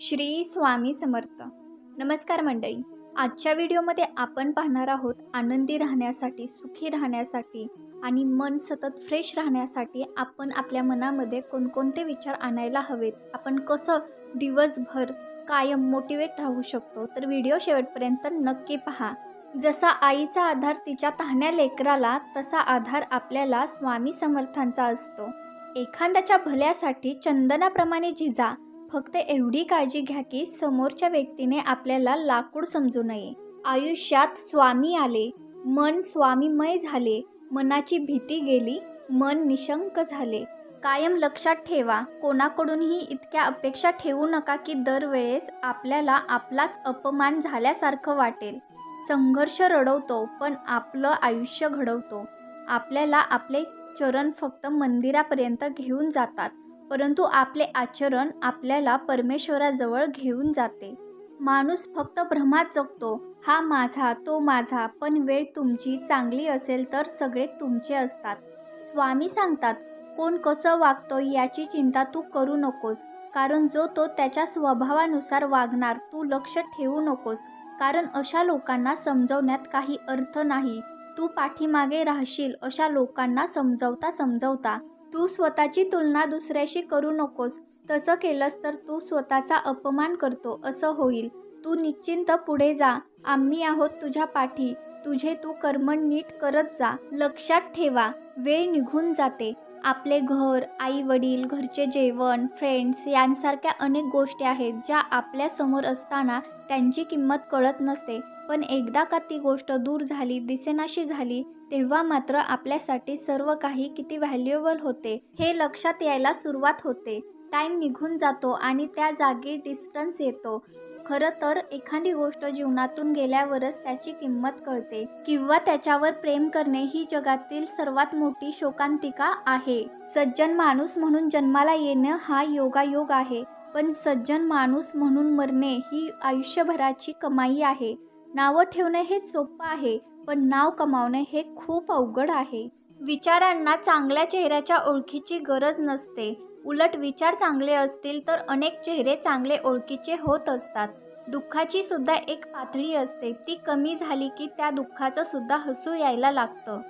श्री स्वामी समर्थ. नमस्कार मंडळी. आजच्या व्हिडिओमध्ये आपण पाहणार आहोत आनंदी राहण्यासाठी, सुखी राहण्यासाठी आणि मन सतत फ्रेश राहण्यासाठी आपण आपल्या मनामध्ये कोणकोणते विचार आणायला हवेत, आपण कसं दिवसभर कायम मोटिवेट राहू शकतो. तर व्हिडिओ शेवटपर्यंत नक्की पहा. जसा आईचा आधार तिच्या तहाण्या लेकराला, तसा आधार आपल्याला स्वामी समर्थांचा असतो. एखाद्याच्या भल्यासाठी चंदनाप्रमाणे झिजा. फक्त एवढी काळजी घ्या की समोरच्या व्यक्तीने आपल्याला लाकूड समजू नये. आयुष्यात स्वामी आले, मन स्वामीमय झाले, मनाची भीती गेली, मन निशंक झाले. कायम लक्षात ठेवा, कोणाकडूनही इतक्या अपेक्षा ठेवू नका की दरवेळेस आपल्याला आपलाच अपमान झाल्यासारखं वाटेल. संघर्ष रडवतो पण आपलं आयुष्य घडवतो. आपल्याला आपले चरण फक्त मंदिरापर्यंत घेऊन जातात, परंतु आपले आचरण आपल्याला परमेश्वराजवळ घेऊन जाते. माणूस फक्त भ्रमात जगतो, हा माझा, तो माझा, पण वेळ तुमची चांगली असेल तर सगळे तुमचे असतात. स्वामी सांगतात, कोण कसं वागतो याची चिंता तू करू नकोस, कारण जो तो त्याच्या स्वभावानुसार वागणार. तू लक्ष ठेवू नकोस, कारण अशा लोकांना समजवण्यात काही अर्थ नाही. तू पाठीमागे राहशील अशा लोकांना समजवता तू स्वतःची तुलना दुसऱ्याशी करू नकोस. तसं केलंस तर तू स्वतःचा अपमान करतो असं होईल. तू निश्चिंत पुढे जा, आम्ही आहोत तुझ्या पाठी. तुझे तू कर्म नीट करत जा. लक्षात ठेवा, वेळ निघून जाते. आपले घर, आई वडील, घरचे जेवण, फ्रेंड्स यांसारख्या अनेक गोष्टी आहेत ज्या आपल्यासमोर असताना त्यांची किंमत कळत नसते, पण एकदा का ती गोष्ट दूर झाली, दिसेनाशी झाली, तेव्हा मात्र आपल्यासाठी सर्व काही किती व्हॅल्युएबल होते हे लक्षात यायला सुरुवात होते. टाईम निघून जातो आणि त्या जागी डिस्टन्स येतो. खरं तर एखादी गोष्ट जीवनातून गेल्यावरच त्याची किंमत कळते, किंवा त्याच्यावर प्रेम करणे ही जगातील सर्वात मोठी शोकांतिका आहे. सज्जन माणूस म्हणून जन्माला येणं हा योगायोग आहे, पण सज्जन माणूस म्हणून मरणे ही आयुष्यभराची कमाई आहे. नावं ठेवणे हे सोपं आहे, पण नाव कमावणे हे खूप अवघड आहे. विचारांना चांगल्या चेहऱ्याच्या ओळखीची गरज नसते. उलट विचार चांगले असतील तर अनेक चेहरे चांगले ओळखीचे होत असतात. दुःखाची सुद्धा एक पातळी असते, ती कमी झाली की त्या दुःखाचं सुद्धा हसू यायला लागतं.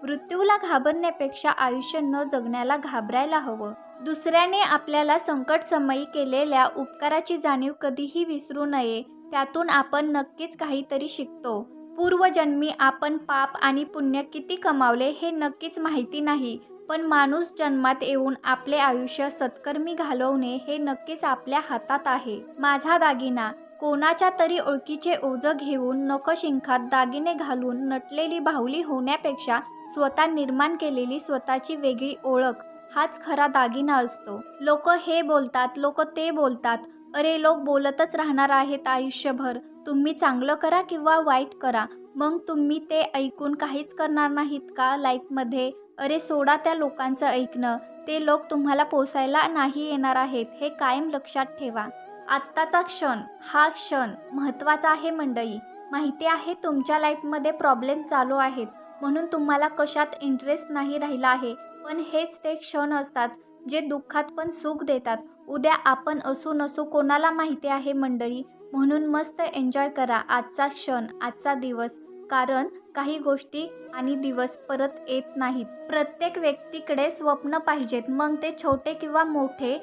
मृत्यूला घाबरण्यापेक्षा आयुष्य न जगण्याला घाबरायला हवं. दुसऱ्याने आपल्याला संकटसमयी केलेल्या उपकाराची जाणीव कधीही विसरू नये. त्यातून आपण नक्कीच काहीतरी शिकतो. पूर्वजन्मी आपण पाप आणि पुण्य किती कमावले हे नक्कीच माहिती नाही, पण माणूस जन्मात येऊन आपले आयुष्य सत्कर्मी घालवणे हे नक्कीच आपल्या हातात आहे. माझा दागिना. कोणाच्या तरी ओळखीचे ओझं घेऊन नखशिंखात दागिने घालून नटलेली बाहुली होण्यापेक्षा स्वतः निर्माण केलेली स्वतःची वेगळी ओळख हाच खरा दागिना असतो. लोक हे बोलतात, लोक ते बोलतात. अरे, लोक बोलतच राहणार आहेत आयुष्यभर. तुम्ही चांगलं करा किंवा वाईट करा, मग तुम्ही ते ऐकून काहीच करणार नाहीत का लाईफमध्ये? अरे सोडा त्या लोकांचं ऐकणं. ते लोक तुम्हाला पोसायला नाही येणार आहेत, हे कायम लक्षात ठेवा. आत्ताचा क्षण, हा क्षण महत्त्वाचा आहे मंडळी. माहिती आहे तुमच्या लाईफमध्ये प्रॉब्लेम चालू आहेत, म्हणून तुम्हाला कशात इंटरेस्ट नाही राहिला आहे, पण हेच ते क्षण असतात जे दुःखात पण सुख देतात. उद्या आपण असू नसू कोणाला माहिती आहे मंडळी, म्हणून मस्त एन्जॉय करा आजचा क्षण, आजचा दिवस, कारण काही गोष्टी आणि दिवस परत येत नाहीत. प्रत्येक व्यक्तीकडे स्वप्न पाहिजेत, मग ते छोटे किंवा मोठे,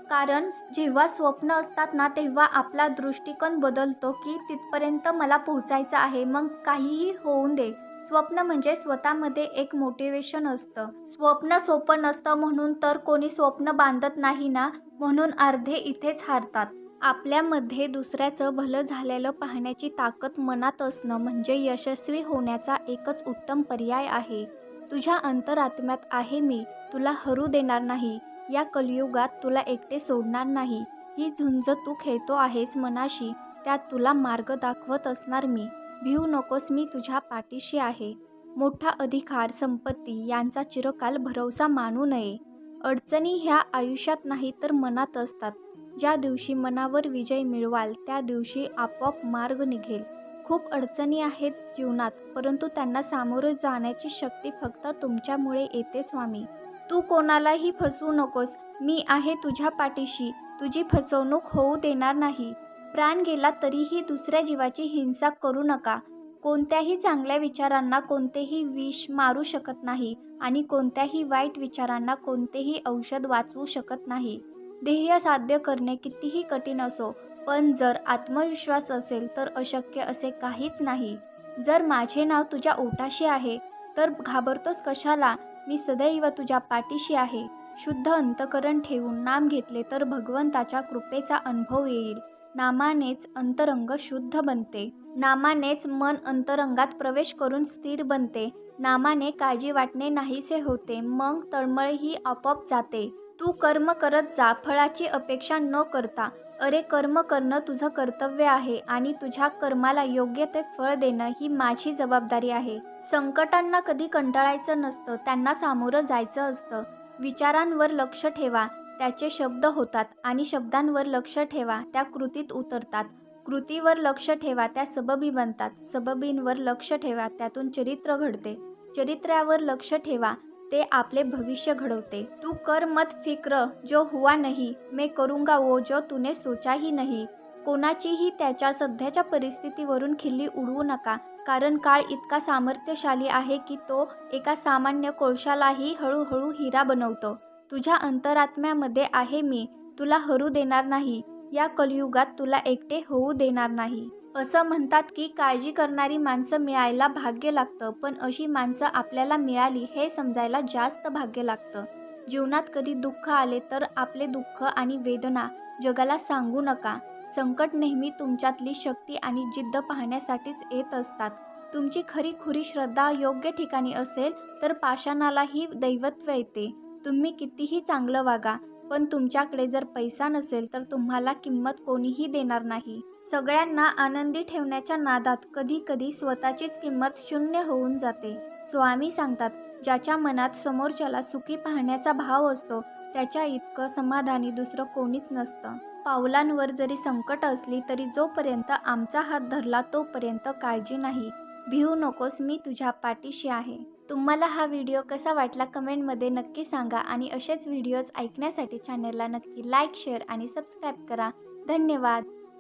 कारण जेव्हा स्वप्न असतात ना तेव्हा आपला दृष्टिकोन बदलतो की तिथपर्यंत मला पोहोचायचं आहे, मग काहीही होऊन दे. स्वप्न म्हणजे स्वतःमध्ये एक मोटिवेशन असतं. स्वप्न सोपं नसतं म्हणून तर कोणी स्वप्न बांधत नाही ना, म्हणून अर्धे इथेच हारतात. आपल्यामध्ये दुसऱ्याचं भलं झालेलं पाहण्याची ताकद मनात असणं म्हणजे यशस्वी होण्याचा एकच उत्तम पर्याय आहे. तुझ्या अंतरात्म्यात आहे मी, तुला हरू देणार नाही. या कलियुगात तुला एकटे सोडणार नाही. ही झुंज तू खेळतो आहेस मनाशी, त्यात तुला मार्ग दाखवत असणार मी. भिवू नकोस, मी तुझ्या पाठीशी आहे. मोठा अधिकार, संपत्ती यांचा चिरकाल भरवसा मानू नये. अडचणी ह्या आयुष्यात नाही तर मनात असतात. ज्या दिवशी मनावर विजय मिळवाल त्या दिवशी आपोआप मार्ग निघेल. खूप अडचणी आहेत जीवनात, परंतु त्यांना सामोरे जाण्याची शक्ती फक्त तुमच्यामुळे येते स्वामी. तू कोणालाही फसवू नकोस. मी आहे तुझ्या पाठीशी. तुझी फसवणूक होऊ देणार नाही. प्राण गेला तरीही दुसऱ्या जीवाची हिंसा करू नका. कोणत्याही चांगल्या विचारांना कोणतेही विष मारू शकत नाही आणि कोणत्याही वाईट विचारांना कोणतेही औषध वाचवू शकत नाही. ध्येय साध्य करणे कितीही कठीण असो, पण जर आत्मविश्वास असेल तर अशक्य असे काहीच नाही. जर माझे नाव तुझ्या ओठाशी आहे तर घाबरतोस कशाला? मी सदैव तुझ्या पाठीशी आहे. शुद्ध अंतकरण ठेवून नाम घेतले तर भगवंताच्या कृपेचा अनुभव येईल. नामानेच अंतरंग शुद्ध बनते. नामानेच मन अंतरंगात प्रवेश करून स्थिर बनते. नामाने काळजी वाटणे नाहीसे होते, मग तळमळही आपोआप जाते. तू कर्म करत जा, फळाची अपेक्षा न करता. अरे, कर्म करणं तुझं कर्तव्य आहे आणि तुझ्या कर्माला योग्य ते फळ देणं ही माझी जबाबदारी आहे. संकटांना कधी कंटाळायचं नसतं, त्यांना सामोरं जायचं असतं. विचारांवर लक्ष ठेवा, त्याचे शब्द होतात आणि शब्दांवर लक्ष ठेवा, त्या कृतीत उतरतात. कृतीवर लक्ष ठेवा, त्या सबबी बनतात. सबबींवर लक्ष ठेवा, त्यातून चरित्र घडते. चरित्रावर लक्ष ठेवा, ते आपले भविष्य घडवते. तू कर मत फिक्र जो हुआ नहीं, मैं करूँगा वो जो तूने सोचा ही नहीं. कोणाचीही त्याच्या सध्याच्या परिस्थितीवरून खिल्ली उडवू नका, कारण काळ इतका सामर्थ्यशाली आहे की तो एका सामान्य कोळशालाही हळूहळू हिरा बनवतो. तुझ्या अंतरात्म्यामध्ये आहे मी, तुला हरू देणार नाही. या कलियुगात तुला एकटे होऊ देणार नाही. असं म्हणतात की काळजी करणारी माणसं मिळायला भाग्य लागतं, पण अशी माणसं आपल्याला मिळाली हे समजायला जास्त भाग्य लागतं. जीवनात कधी दुःख आले तर आपले दुःख आणि वेदना जगाला सांगू नका. संकट नेहमी तुमच्यातली शक्ती आणि जिद्द पाहण्यासाठीच येत असतात. तुमची खरीखुरी श्रद्धा योग्य ठिकाणी असेल तर पाषाणालाही दैवत्व येते. तुम्ही कितीही चांगलं वागा, पण तुमच्याकडे जर पैसा नसेल तर तुम्हाला किंमत कोणीही देणार नाही. सगळ्यांना आनंदी ठेवण्याच्या नादात कधी कधी स्वतःचीच किंमत शून्य होऊन जाते. स्वामी सांगतात, ज्याच्या मनात समोरच्याला सुखी पाहण्याचा भाव असतो त्याच्या इतकं समाधानी दुसरं कोणीच नसतं. पावलांवर जरी संकट असली तरी जोपर्यंत आमचा हात धरला तोपर्यंत काळजी नाही. भिवू नकोस, मी तुझ्या पाठीशी आहे. तुम्हाला हा व्हिडिओ कसा वाटला कमेंटमध्ये नक्की सांगा आणि असेच व्हिडिओज ऐकण्यासाठी चॅनलला नक्की लाईक, शेअर आणि सबस्क्राईब करा. धन्यवाद.